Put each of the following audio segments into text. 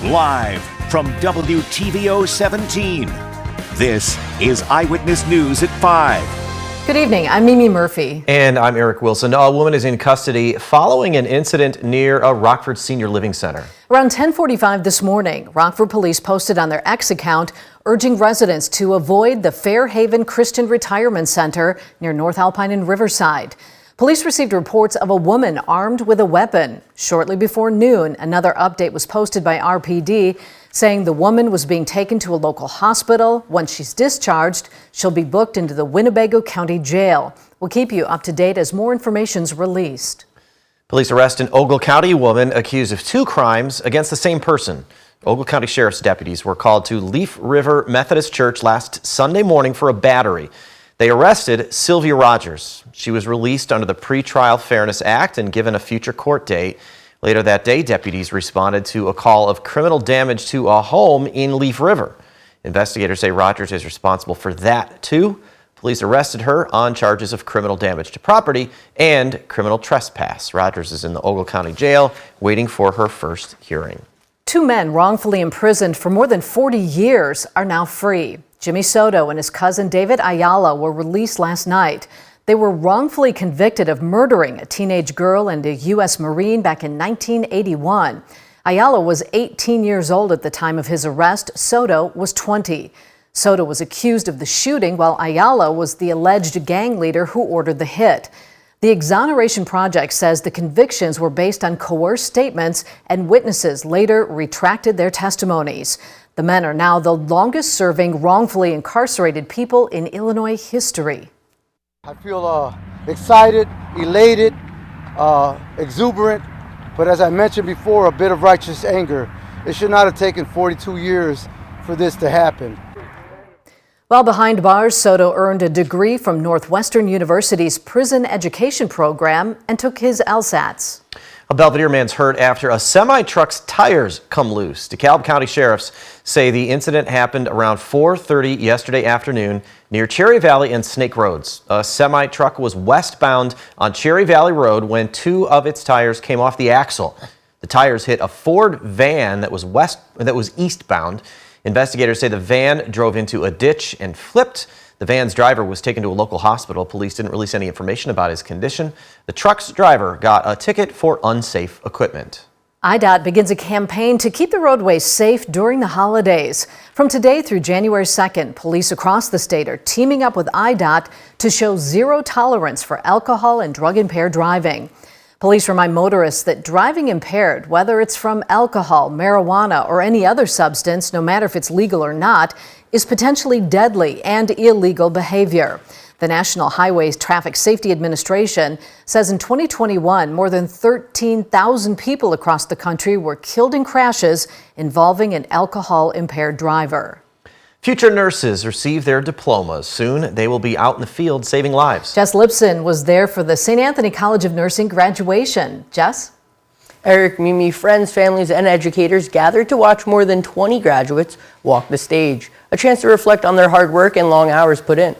Live from WTVO 17, this is Eyewitness News at 5. Good evening, I'm Mimi Murphy. And I'm Eric Wilson. A woman is in custody following an incident near a Rockford Senior Living Center. Around 10:45 this morning, Rockford Police posted on their X account urging residents to avoid the Fairhaven Christian Retirement Center near North Alpine and Riverside. Police received reports of a woman armed with a weapon. Shortly before noon, another update was posted by RPD saying the woman was being taken to a local hospital. Once she's discharged, she'll be booked into the Winnebago County Jail. We'll keep you up to date as more information is released. Police arrest an Ogle County woman accused of 2 crimes against the same person. Ogle County Sheriff's deputies were called to Leaf River Methodist Church last Sunday morning for a battery. They arrested Sylvia Rogers. She was released under the Pretrial Fairness Act and given a future court date. Later that day, deputies responded to a call of criminal damage to a home in Leaf River. Investigators say Rogers is responsible for that too. Police arrested her on charges of criminal damage to property and criminal trespass. Rogers is in the Ogle County Jail waiting for her first hearing. 2 men wrongfully imprisoned for more than 40 years are now free. Jimmy Soto and his cousin David Ayala were released last night. They were wrongfully convicted of murdering a teenage girl and a U.S. Marine back in 1981. Ayala was 18 years old at the time of his arrest. Soto was 20. Soto was accused of the shooting while Ayala was the alleged gang leader who ordered the hit. The Exoneration Project says the convictions were based on coerced statements and witnesses later retracted their testimonies. The men are now the longest-serving wrongfully incarcerated people in Illinois history. I feel excited, elated, exuberant, but as I mentioned before, a bit of righteous anger. It should not have taken 42 years for this to happen. While behind bars, Soto earned a degree from Northwestern University's prison education program and took his LSATs. A Belvidere man's hurt after a semi-truck's tires come loose. DeKalb County sheriffs say the incident happened around 4:30 yesterday afternoon near Cherry Valley and Snake Roads. A semi-truck was westbound on Cherry Valley Road when 2 of its tires came off the axle. The tires hit a Ford van that was eastbound. Investigators say the van drove into a ditch and flipped. The van's driver was taken to a local hospital. Police didn't release any information about his condition. The truck's driver got a ticket for unsafe equipment. IDOT begins a campaign to keep the roadways safe during the holidays. From today through January 2nd, police across the state are teaming up with IDOT to show zero tolerance for alcohol and drug-impaired driving. Police remind motorists that driving impaired, whether it's from alcohol, marijuana, or any other substance, no matter if it's legal or not, is potentially deadly and illegal behavior. The National Highway Traffic Safety Administration says in 2021, more than 13,000 people across the country were killed in crashes involving an alcohol-impaired driver. Future nurses receive their diplomas. Soon they will be out in the field saving lives. Jess Lipson was there for the St. Anthony College of Nursing graduation. Jess? Eric, Mimi, friends, families, and educators gathered to watch more than 20 graduates walk the stage, a chance to reflect on their hard work and long hours put in.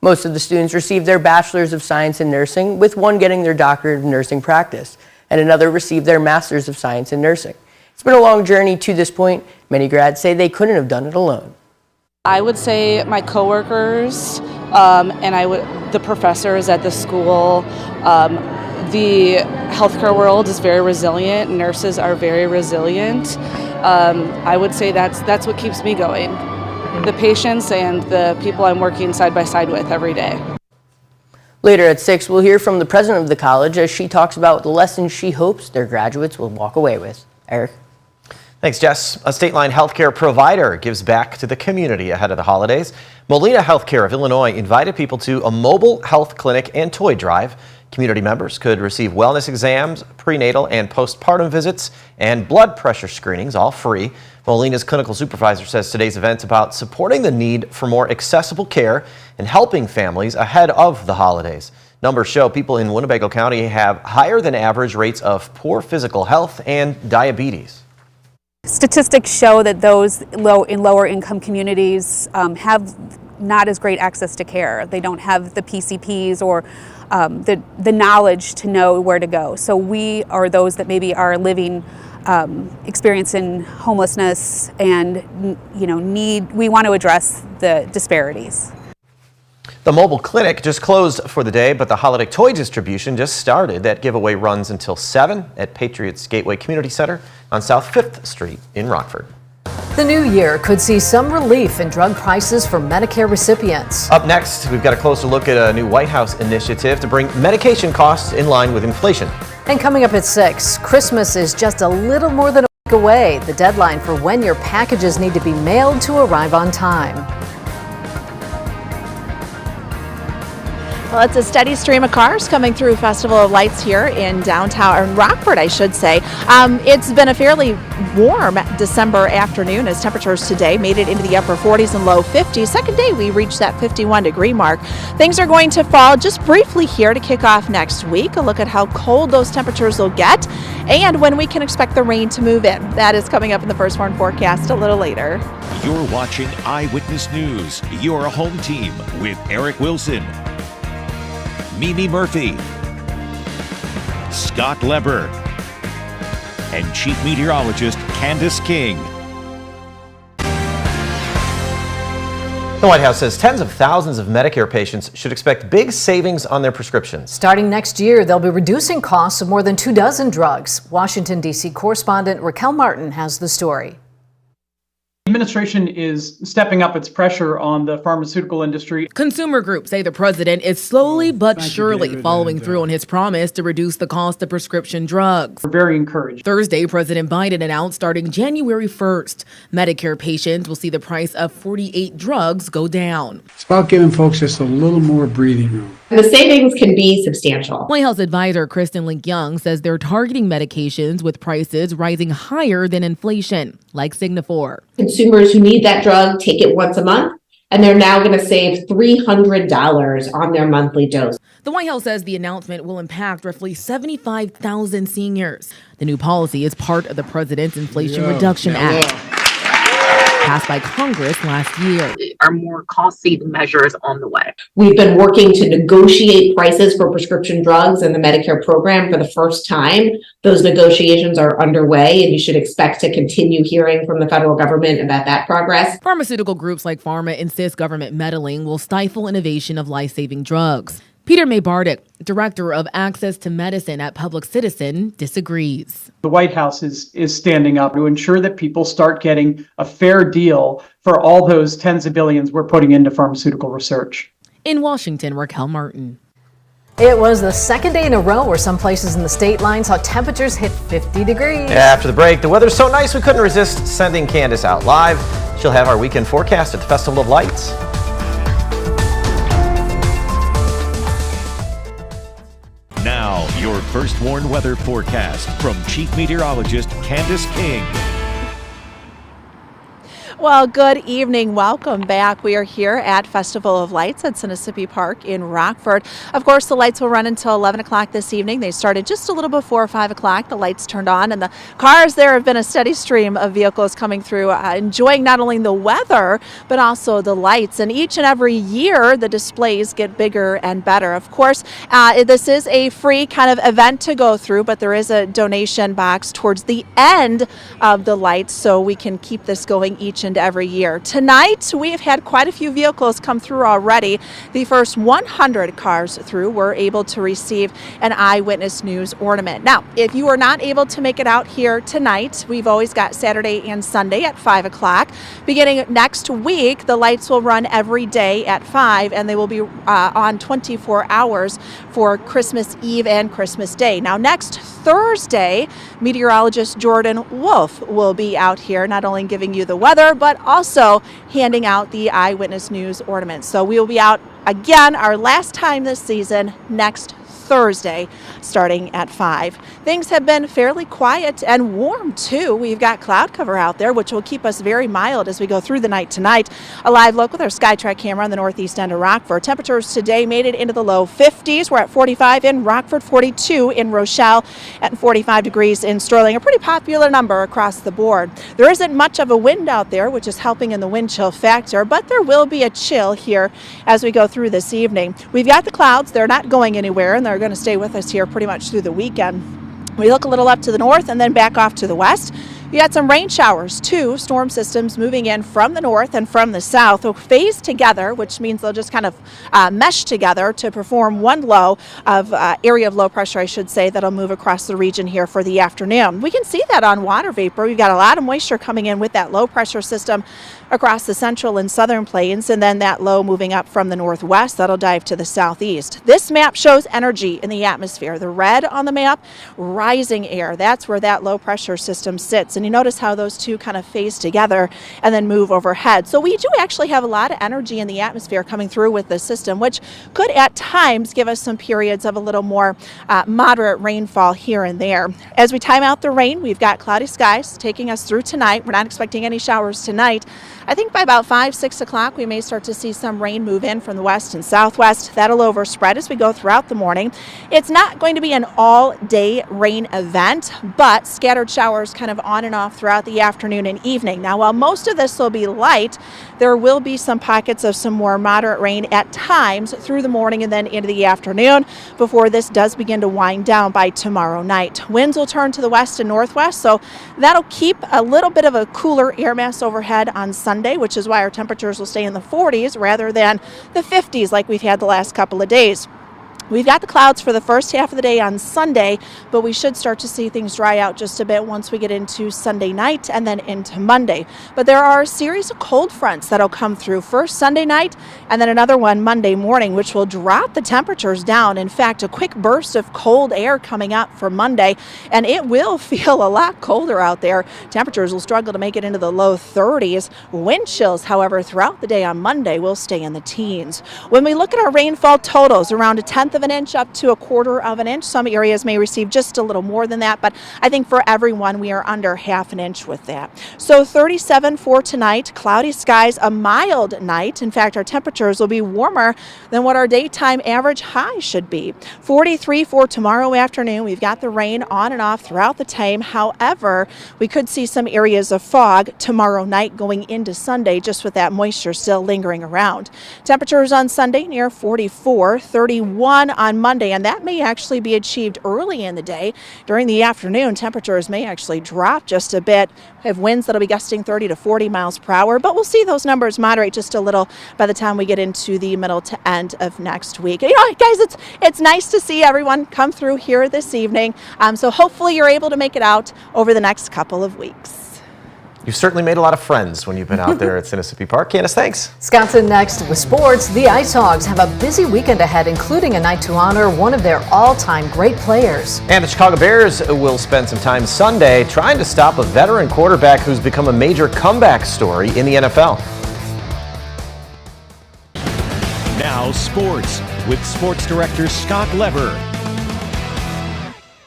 Most of the students received their Bachelor's of Science in Nursing, with one getting their Doctorate of Nursing Practice, and another received their Master's of Science in Nursing. It's been a long journey to this point. Many grads say they couldn't have done it alone. I would say my coworkers and the professors at the school. The healthcare world is very resilient. Nurses are very resilient. I would say that's what keeps me going. The patients and the people I'm working side by side with every day. Later at 6, we'll hear from the president of the college as she talks about the lessons she hopes their graduates will walk away with. Eric? Thanks, Jess. A state-line healthcare provider gives back to the community ahead of the holidays. Molina Healthcare of Illinois invited people to a mobile health clinic and toy drive. Community members could receive wellness exams, prenatal and postpartum visits, and blood pressure screenings, all free. Molina's clinical supervisor says today's event's about supporting the need for more accessible care and helping families ahead of the holidays. Numbers show people in Winnebago County have higher than average rates of poor physical health and diabetes. Statistics show that those in lower income communities have not as great access to care. They don't have the PCPs or the knowledge to know where to go. So we are those that maybe are living experiencing homelessness and, we want to address the disparities. The mobile clinic just closed for the day, but the holiday toy distribution just started. That giveaway runs until 7 at Patriots Gateway Community Center on South 5th Street in Rockford. The new year could see some relief in drug prices for Medicare recipients. Up next, we've got a closer look at a new White House initiative to bring medication costs in line with inflation. And coming up at 6, Christmas is just a little more than a week away. The deadline for when your packages need to be mailed to arrive on time. Well, it's a steady stream of cars coming through Festival of Lights here in downtown, or Rockford, I should say. It's been a fairly warm December afternoon as temperatures today made it into the upper 40s and low 50s. Second day, we reached that 51-degree mark. Things are going to fall just briefly here to kick off next week. A look at how cold those temperatures will get and when we can expect the rain to move in. That is coming up in the First Warn forecast a little later. You're watching Eyewitness News, your home team with Eric Wilson, Mimi Murphy, Scott Leber, and Chief Meteorologist Candace King. The White House says tens of thousands of Medicare patients should expect big savings on their prescriptions. Starting next year, they'll be reducing costs of more than 24 drugs. Washington, D.C. correspondent Raquel Martin has the story. The administration is stepping up its pressure on the pharmaceutical industry. Consumer groups say the president is slowly but surely following through on his promise to reduce the cost of prescription drugs. We're very encouraged. Thursday, President Biden announced starting January 1st, Medicare patients will see the price of 48 drugs go down. It's about giving folks just a little more breathing room. The savings can be substantial. White House advisor Kristen Link-Young says they're targeting medications with prices rising higher than inflation, like Signifor. Consumers who need that drug take it once a month, and they're now going to save $300 on their monthly dose. The White House says the announcement will impact roughly 75,000 seniors. The new policy is part of the president's Inflation Reduction Act, passed by Congress last year. Are more cost-saving measures on the way. We've been working to negotiate prices for prescription drugs in the Medicare program for the first time. Those negotiations are underway, and you should expect to continue hearing from the federal government about that progress. Pharmaceutical groups like Pharma insist government meddling will stifle innovation of life-saving drugs. Peter Maybardick, director of Access to Medicine at Public Citizen, disagrees. The White House is standing up to ensure that people start getting a fair deal for all those tens of billions we're putting into pharmaceutical research. In Washington, Raquel Martin. It was the second day in a row where some places in the state line saw temperatures hit 50 degrees. After the break, the weather's so nice we couldn't resist sending Candace out live. She'll have our weekend forecast at the Festival of Lights. Now, your First Warn weather forecast from Chief Meteorologist Candace King. Well, good evening. Welcome back. We are here at Festival of Lights at Mississippi Park in Rockford. Of course, the lights will run until 11 o'clock this evening. They started just a little before 5 o'clock. The lights turned on, and the cars there have been a steady stream of vehicles coming through, enjoying not only the weather, but also the lights. And each and every year, the displays get bigger and better. Of course, this is a free kind of event to go through, but there is a donation box towards the end of the lights, so we can keep this going each and every year. Tonight, we have had quite a few vehicles come through already. The first 100 cars through were able to receive an Eyewitness News ornament. Now, if you are not able to make it out here tonight, we've always got Saturday and Sunday at 5 o'clock. Beginning next week, the lights will run every day at 5, and they will be on 24 hours for Christmas Eve and Christmas Day. Now, next Thursday, meteorologist Jordan Wolf will be out here, not only giving you the weather, but also handing out the Eyewitness News ornaments. So we will be out again, our last time this season, next Thursday, starting at 5. Things have been fairly quiet and warm too. We've got cloud cover out there, which will keep us very mild as we go through the night tonight. A live look with our SkyTrack camera on the northeast end of Rockford. Temperatures today made it into the low 50s. We're at 45 in Rockford, 42 in Rochelle, and 45 degrees in Sterling. A pretty popular number across the board. There isn't much of a wind out there, which is helping in the wind chill factor, but there will be a chill here as we go through this evening. We've got the clouds. They're not going anywhere, and they're going to stay with us here pretty much through the weekend. We look a little up to the north and then back off to the west. You had some rain showers, 2 storm systems moving in from the north and from the south. They'll phase together, which means they'll just kind of mesh together to perform one low of area of low pressure, I should say, that'll move across the region here for the afternoon. We can see that on water vapor. We've got a lot of moisture coming in with that low pressure system across the central and southern plains, and then that low moving up from the northwest, that'll dive to the southeast. This map shows energy in the atmosphere. The red on the map, rising air. That's where that low pressure system sits. And you notice how those two kind of phase together and then move overhead. So we do actually have a lot of energy in the atmosphere coming through with this system, which could at times give us some periods of a little more moderate rainfall here and there. As we time out the rain, we've got cloudy skies taking us through tonight. We're not expecting any showers tonight. I think by about 5, 6 o'clock, we may start to see some rain move in from the west and southwest. That'll overspread as we go throughout the morning. It's not going to be an all-day rain event, but scattered showers kind of on and off throughout the afternoon and evening. Now, while most of this will be light, there will be some pockets of some more moderate rain at times through the morning and then into the afternoon before this does begin to wind down by tomorrow night. Winds will turn to the west and northwest, so that'll keep a little bit of a cooler air mass overhead on Sunday, which is why our temperatures will stay in the 40s rather than the 50s like we've had the last couple of days. We've got the clouds for the first half of the day on Sunday, but we should start to see things dry out just a bit once we get into Sunday night and then into Monday. But there are a series of cold fronts that'll come through first Sunday night and then another one Monday morning, which will drop the temperatures down. In fact, a quick burst of cold air coming up for Monday, and it will feel a lot colder out there. Temperatures will struggle to make it into the low 30s. Wind chills, however, throughout the day on Monday will stay in the teens. When we look at our rainfall totals, around a 1/10 of an inch up to a 1/4 of an inch. Some areas may receive just a little more than that, but I think for everyone we are under 1/2 an inch with that. So 37 for tonight, cloudy skies, a mild night. In fact, our temperatures will be warmer than what our daytime average high should be. 43 for tomorrow afternoon. We've got the rain on and off throughout the time. However, we could see some areas of fog tomorrow night going into Sunday, just with that moisture still lingering around. Temperatures on Sunday near 44, 31 on Monday, and that may actually be achieved early in the day. During the afternoon, temperatures may actually drop just a bit. We have winds that'll be gusting 30 to 40 miles per hour, but we'll see those numbers moderate just a little by the time we get into the middle to end of next week. You know, guys, it's nice to see everyone come through here this evening. So hopefully you're able to make it out over the next couple of weeks. You've certainly made a lot of friends when you've been out there at Sinisippi Park. Candace, thanks. Scott's in next with sports. The Ice Hogs have a busy weekend ahead, including a night to honor one of their all-time great players. And the Chicago Bears will spend some time Sunday trying to stop a veteran quarterback who's become a major comeback story in the NFL. Now sports with sports director Scott Lever.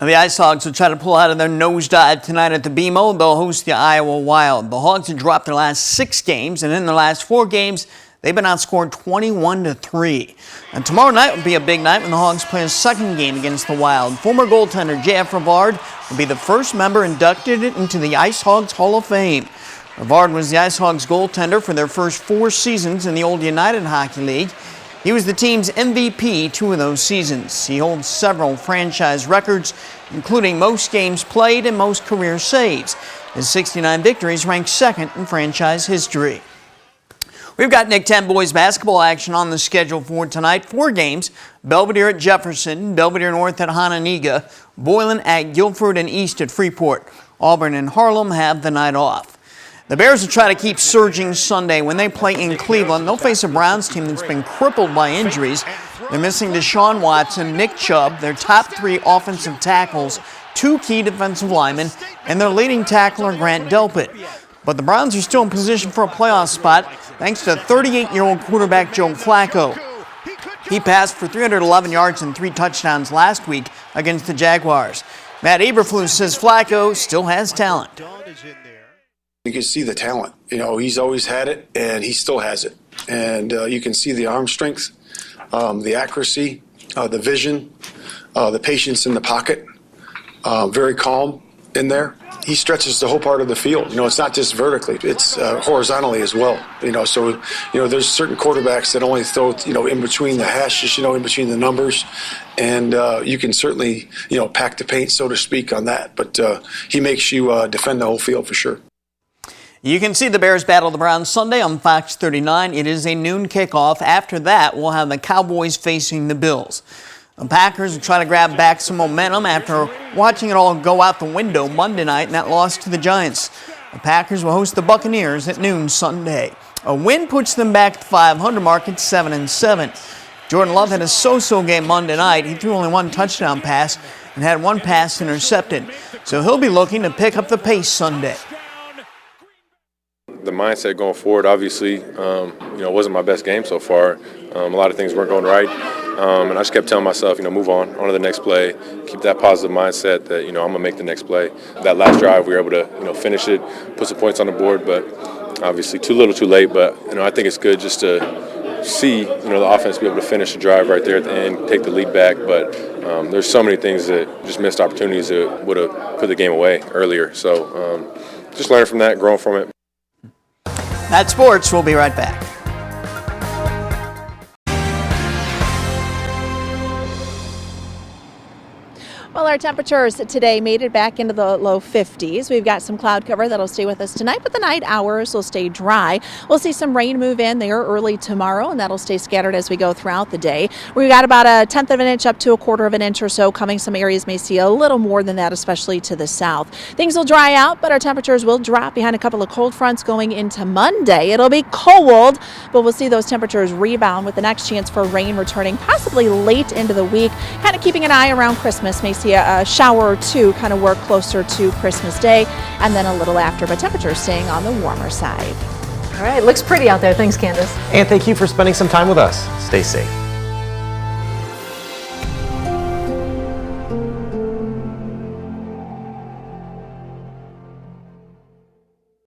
The Ice Hogs will try to pull out of their nosedive tonight at the BMO. They'll host the Iowa Wild. The Hogs have dropped their last 6 games, and in their last 4 games, they've been outscored 21-3. And tomorrow night will be a big night when the Hogs play a second game against the Wild. Former goaltender J.F. Rivard will be the first member inducted into the Ice Hogs Hall of Fame. Rivard was the Ice Hogs goaltender for their first 4 seasons in the old United Hockey League. He was the team's MVP 2 of those seasons. He holds several franchise records, including most games played and most career saves. His 69 victories rank 2nd in franchise history. We've got Nick 10 boys basketball action on the schedule for tonight. 4 games: Belvidere at Jefferson, Belvidere North at Hononegah, Boylan at Guilford, and East at Freeport. Auburn and Harlem have the night off. The Bears will try to keep surging Sunday. When they play in Cleveland, they'll face a Browns team that's been crippled by injuries. They're missing Deshaun Watson, Nick Chubb, their top 3 offensive tackles, 2 key defensive linemen, and their leading tackler, Grant Delpit. But the Browns are still in position for a playoff spot thanks to 38-year-old quarterback Joe Flacco. He passed for 311 yards and 3 touchdowns last week against the Jaguars. Matt Eberflus says Flacco still has talent. You can see the talent. You know, he's always had it, and he still has it. And you can see the arm strength, the accuracy, the vision, the patience in the pocket. Very calm in there. he stretches the whole part of the field. It's not just vertically, it's horizontally as well. So there's certain quarterbacks that only throw in between the hashes, in between the numbers, and you can certainly pack the paint, so to speak, on that. But he makes you defend the whole field for sure. You can see the Bears battle the Browns Sunday on Fox 39. It is a noon kickoff. After that, we'll have the Cowboys facing the Bills. The Packers will try to grab back some momentum after watching it all go out the window Monday night in that loss to the Giants. The Packers will host the Buccaneers at noon Sunday. A win puts them back to the 500 mark at 7-7. Jordan Love had a so-so game Monday night. He threw only one touchdown pass and had one pass intercepted. So he'll be looking to pick up the pace Sunday. The mindset going forward, obviously, it wasn't my best game so far. A lot of things weren't going right. And I just kept telling myself, move on to the next play, keep that positive mindset that, I'm going to make the next play. That last drive, we were able to, finish it, put some points on the board, but obviously too little too late. But, I think it's good just to see, the offense be able to finish the drive right there at the end, take the lead back. But there's so many things that just missed opportunities that would have put the game away earlier. So just learning from that, growing from it. That's sports. We'll be right back. Well, our temperatures today made it back into the low 50s. We've got some cloud cover that'll stay with us tonight, but the night hours will stay dry. We'll see some rain move in there early tomorrow, and that'll stay scattered as we go throughout the day. We've got about 1/10 of an inch up to 1/4 of an inch or so coming. Some areas may see a little more than that, especially to the south. Things will dry out, but our temperatures will drop behind a couple of cold fronts going into Monday. It'll be cold, but we'll see those temperatures rebound with the next chance for rain returning possibly late into the week. Kind of keeping an eye around Christmas. May see a shower or two kind of work closer to Christmas Day and then a little after, but temperatures staying on the warmer side. All right, looks pretty out there. Thanks, Candace. And thank you for spending some time with us. Stay safe.